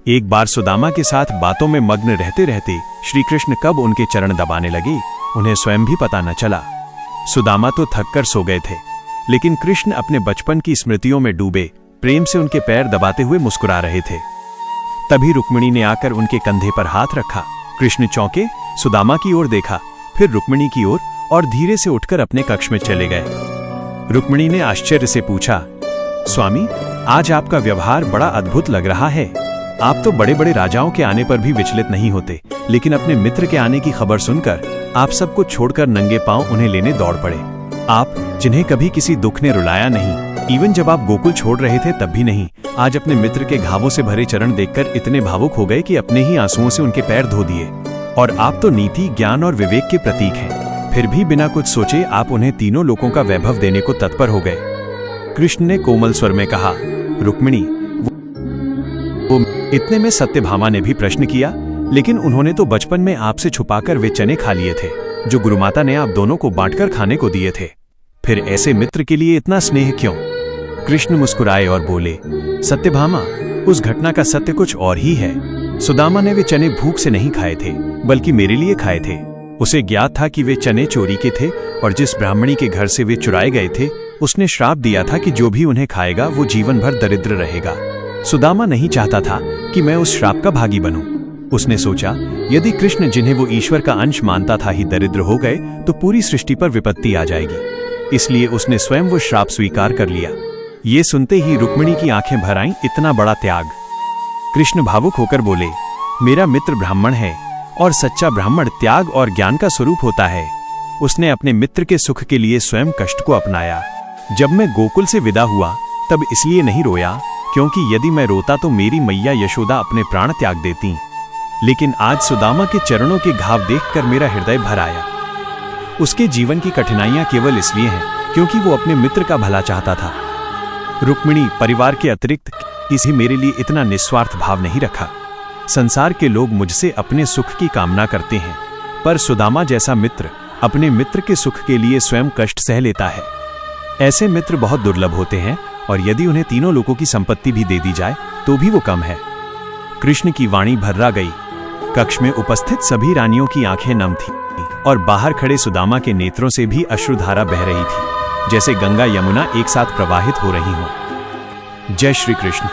एक बार सुदामा के साथ बातों में मग्न रहते रहते श्री कृष्ण कब उनके चरण दबाने लगे, उन्हें स्वयं भी पता न चला। सुदामा तो थककर सो गए थे, लेकिन कृष्ण अपने बचपन की स्मृतियों में डूबे प्रेम से उनके पैर दबाते हुए मुस्कुरा रहे थे। तभी रुक्मिणी ने आकर उनके कंधे पर हाथ रखा। कृष्ण चौंके, सुदामा की ओर देखा, फिर रुक्मिणी की ओर और धीरे से उठकर अपने कक्ष में चले गए। रुक्मिणी ने आश्चर्य से पूछा, स्वामी, आज आपका व्यवहार बड़ा अद्भुत लग रहा है। आप तो बड़े बड़े राजाओं के आने पर भी विचलित नहीं होते, लेकिन अपने मित्र के आने की खबर सुनकर आप सबको छोड़कर नंगे पांव उन्हें लेने दौड़ पड़े। आप जिन्हें कभी किसी दुख ने रुलाया नहीं, इवन जब आप गोकुल छोड़ रहे थे तब भी नहीं, आज अपने मित्र के घावों से भरे चरण देखकर इतने भावुक हो गए कि अपने ही आंसुओं से उनके पैर धो दिए। और आप तो नीति, ज्ञान और विवेक के प्रतीक हैं, फिर भी बिना कुछ सोचे आप उन्हें तीनों लोकों का वैभव देने को तत्पर हो गए। कृष्ण ने कोमल स्वर में कहा, रुक्मिणी, वो इतने में सत्यभामा ने भी प्रश्न किया, लेकिन उन्होंने तो बचपन में आपसे छुपाकर वे चने खा लिए थे जो गुरुमाता ने आप दोनों को बांटकर खाने को दिए थे। फिर ऐसे मित्र के लिए इतना स्नेह क्यों? कृष्ण मुस्कुराए और बोले, सत्यभामा, उस घटना का सत्य कुछ और ही है। सुदामा ने वे चने भूख से नहीं खाए थे, बल्कि मेरे लिए खाए थे। उसे ज्ञात था कि वे चने चोरी के थे और जिस ब्राह्मणी के घर से वे चुराए गए थे उसने श्राप दिया था कि जो भी उन्हें खाएगा वो जीवन भर दरिद्र रहेगा। सुदामा नहीं चाहता था कि मैं उस श्राप का भागी बनूं। उसने सोचा, यदि कृष्ण, जिन्हें वो ईश्वर का अंश मानता था, ही दरिद्र हो गए तो पूरी सृष्टि पर विपत्ति आ जाएगी। इसलिए उसने स्वयं वो श्राप स्वीकार कर लिया। ये सुनते ही रुक्मिणी की आंखें भर आईं, इतना बड़ा त्याग। कृष्ण भावुक होकर बोले, मेरा मित्र ब्राह्मण है और सच्चा ब्राह्मण त्याग और ज्ञान का स्वरूप होता है। उसने अपने मित्र के सुख के लिए स्वयं कष्ट को अपनाया। जब मैं गोकुल से विदा हुआ तब इसलिए नहीं रोया क्योंकि यदि मैं रोता तो मेरी मैया यशोदा अपने प्राण त्याग देती, लेकिन आज सुदामा के चरणों के घाव देखकर मेरा हृदय भर आया। उसके जीवन की कठिनाइयां केवल इसलिए हैं क्योंकि वो अपने मित्र का भला चाहता था। रुक्मिणी, परिवार के अतिरिक्त किसी मेरे लिए इतना निस्वार्थ भाव नहीं रखा। संसार के लोग मुझसे अपने सुख की कामना करते हैं, पर सुदामा जैसा मित्र अपने मित्र के सुख के लिए स्वयं कष्ट सह लेता है। ऐसे मित्र बहुत दुर्लभ होते हैं और यदि उन्हें तीनों लोकों की संपत्ति भी दे दी जाए तो भी वो कम है। कृष्ण की वाणी भर्रा गई। कक्ष में उपस्थित सभी रानियों की आंखें नम थीं और बाहर खड़े सुदामा के नेत्रों से भी अश्रुधारा बह रही थी, जैसे गंगा यमुना एक साथ प्रवाहित हो रही हों। जय श्री कृष्ण।